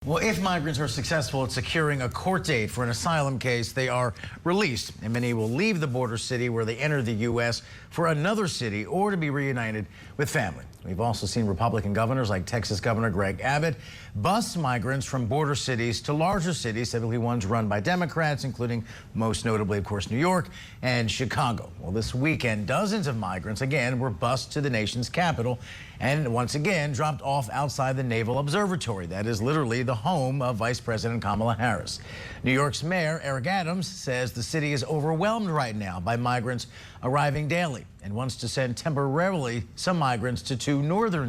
Well, if migrants are successful at securing a court date for an asylum case, they are released, and many will leave the border city where they entered the U.S. for another city or to be reunited with family. We've also seen Republican governors like Texas Governor Greg Abbott bus migrants from border cities to larger cities, typically ones run by Democrats, including most notably, of course, New York and Chicago. Well, this weekend, dozens of migrants again were bused to the nation's capital and once again dropped off outside the Naval Observatory. That is literally the home of Vice President Kamala Harris. New York's Mayor Eric Adams says the city is overwhelmed right now by migrants arriving daily and wants to send temporarily some migrants to two northern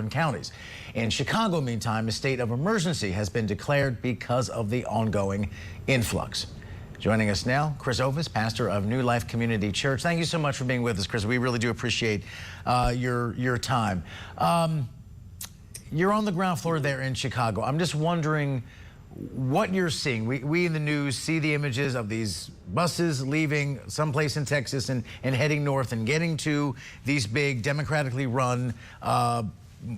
counties. In Chicago, meantime, a state of emergency has been declared because of the ongoing influx. Joining us now, Chris Ophus, pastor of New Life Community Church. Thank you so much for being with us, Chris. We really do appreciate your time. You're on the ground floor there in Chicago. I'm just wondering what you're seeing. We in the news see the images of these buses leaving someplace in Texas and heading north and getting to these big democratically run,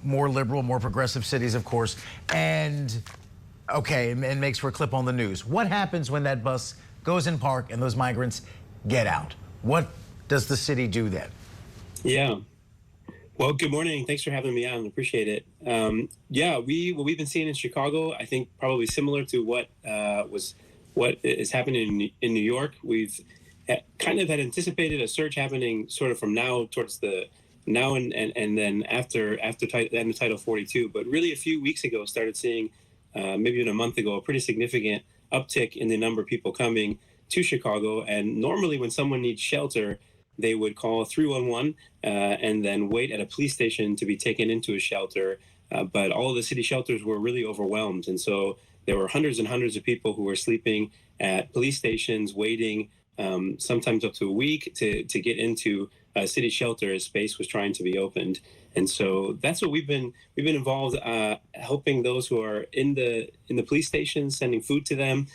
more liberal, more progressive cities, of course, and makes for a clip on the news. What happens when that bus goes in park and those migrants get out? What does the city do then? Yeah. Well, good morning. Thanks for having me on. Appreciate it. What we've been seeing in Chicago, I think probably similar to what is happening in New York. We've kind of had anticipated a surge happening sort of from now towards now and then after the end of Title 42. But really a few weeks ago started seeing, maybe even a month ago, a pretty significant uptick in the number of people coming to Chicago. And normally when someone needs shelter, they would call 311 and then wait at a police station to be taken into a shelter. But all of the city shelters were really overwhelmed. And so there were hundreds and hundreds of people who were sleeping at police stations, waiting sometimes up to a week to get into a city shelter as space was trying to be opened. And so that's what we've been involved, helping those who are in the police stations, sending food to them,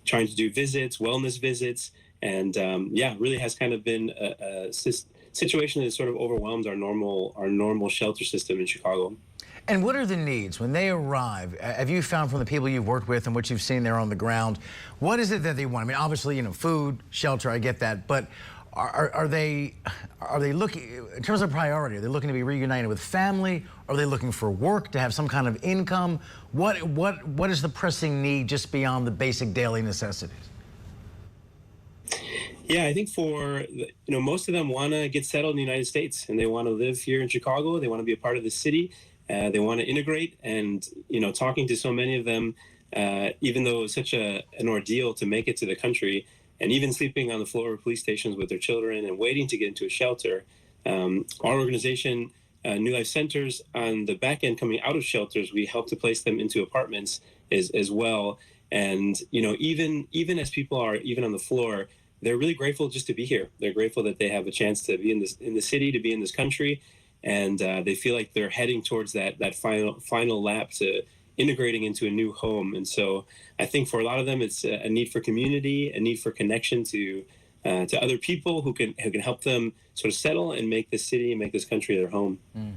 trying to do visits, wellness visits. And really has kind of been a situation that sort of overwhelmed our normal shelter system in Chicago. And what are the needs when they arrive? Have you found from the people you've worked with and what you've seen there on the ground, what is it that they want? I mean, obviously, food, shelter, I get that, but are they looking, in terms of priority, are they looking to be reunited with family? Are they looking for work, to have some kind of income? What is the pressing need just beyond the basic daily necessities? Yeah, I think most of them want to get settled in the United States, and they want to live here in Chicago. They want to be a part of the city. They want to integrate, and talking to so many of them, even though it was such an ordeal to make it to the country, and even sleeping on the floor of police stations with their children and waiting to get into a shelter, our organization, New Life Centers, on the back end coming out of shelters, we help to place them into apartments as well. And even as people are even on the floor, they're really grateful just to be here. They're grateful that they have a chance to be in the city, to be in this country, and they feel like they're heading towards that final lap to integrating into a new home. And so I think for a lot of them, it's a need for community, a need for connection to other people who can help them sort of settle and make this city and make this country their home. Mm.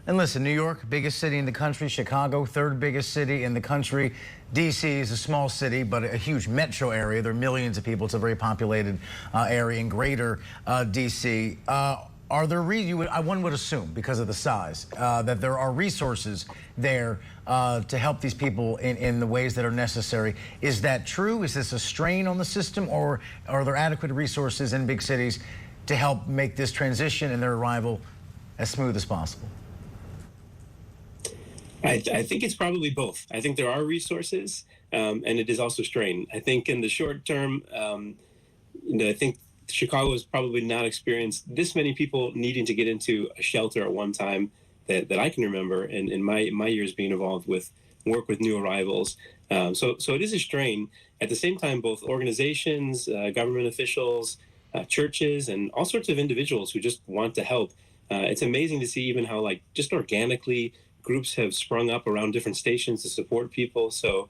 And listen, New York, biggest city in the country. Chicago, third biggest city in the country. D.C. is a small city, but a huge metro area. There are millions of people. It's a very populated area in greater D.C. Are there one would assume, because of the size, that there are resources there to help these people in the ways that are necessary. Is that true? Is this a strain on the system, or are there adequate resources in big cities to help make this transition and their arrival as smooth as possible? I think it's probably both. I think there are resources, and it is also strain. I think in the short term, I think Chicago has probably not experienced this many people needing to get into a shelter at one time that I can remember in my years being involved with work with new arrivals. So it is a strain. At the same time, both organizations, government officials, churches, and all sorts of individuals who just want to help. It's amazing to see even how just organically groups have sprung up around different stations to support people. So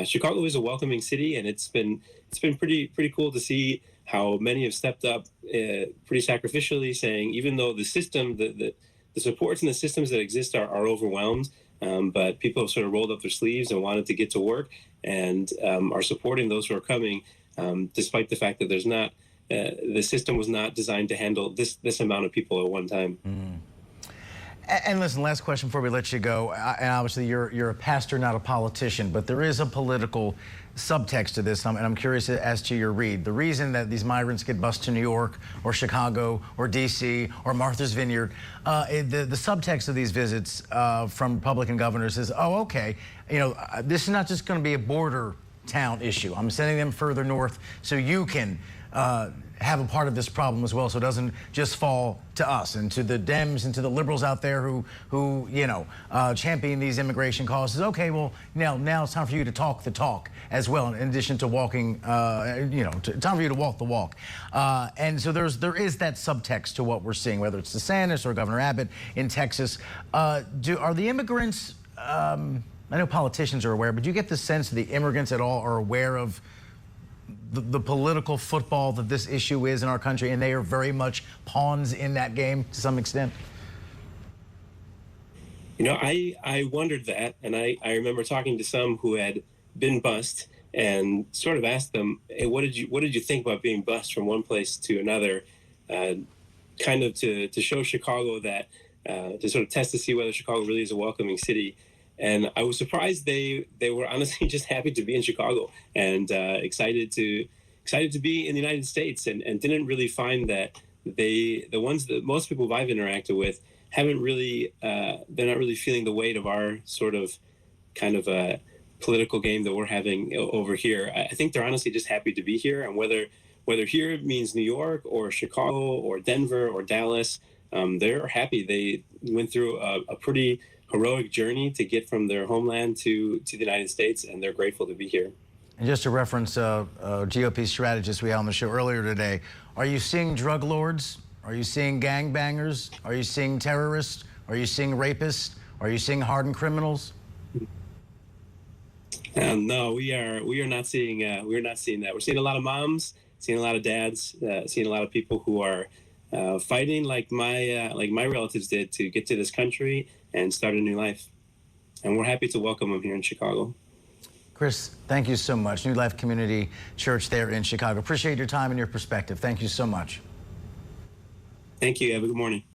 Chicago is a welcoming city, and it's been pretty cool to see how many have stepped up pretty sacrificially, saying even though the system, the supports and the systems that exist are overwhelmed, but people have sort of rolled up their sleeves and wanted to get to work and are supporting those who are coming, despite the fact that there's not the system was not designed to handle this amount of people at one time. And listen, last question before we let you go. And obviously, you're a pastor, not a politician, but there is a political subtext to this, and I'm curious as to your read. The reason that these migrants get bused to New York or Chicago or D.C. or Martha's Vineyard, the subtext of these visits from Republican governors is, oh, okay, this is not just going to be a border town issue. I'm sending them further north so you can have a part of this problem as well, so it doesn't just fall to us and to the Dems and to the liberals out there who champion these immigration causes. Okay, well, now it's time for you to talk the talk as well, in addition to walking, time for you to walk the walk. And so there is that subtext to what we're seeing, whether it's DeSantis or Governor Abbott in Texas. Are the immigrants, I know politicians are aware, but do you get the sense that the immigrants at all are aware of the political football that this issue is in our country, and they are very much pawns in that game to some extent? I wondered that, and I remember talking to some who had been bused and sort of asked them, hey, what did you think about being bused from one place to another, kind of to show Chicago that, to sort of test to see whether Chicago really is a welcoming city. And I was surprised they were honestly just happy to be in Chicago and excited to be in the United States, and didn't really find that the ones that most people I've interacted with haven't really they're not really feeling the weight of our sort of kind of a political game that we're having over here. I think they're honestly just happy to be here, and whether here means New York or Chicago or Denver or Dallas, they're happy. They went through a pretty heroic journey to get from their homeland to the United States, and they're grateful to be here. And just to reference a GOP strategist we had on the show earlier today, are you seeing drug lords? Are you seeing gangbangers? Are you seeing terrorists? Are you seeing rapists? Are you seeing hardened criminals? No, we are not seeing that. We're seeing a lot of moms, seeing a lot of dads, seeing a lot of people who are fighting like my relatives did to get to this country and start a new life. And we're happy to welcome them here in Chicago. Chris, thank you so much. New Life Community Church there in Chicago. Appreciate your time and your perspective. Thank you so much. Thank you. Have a good morning.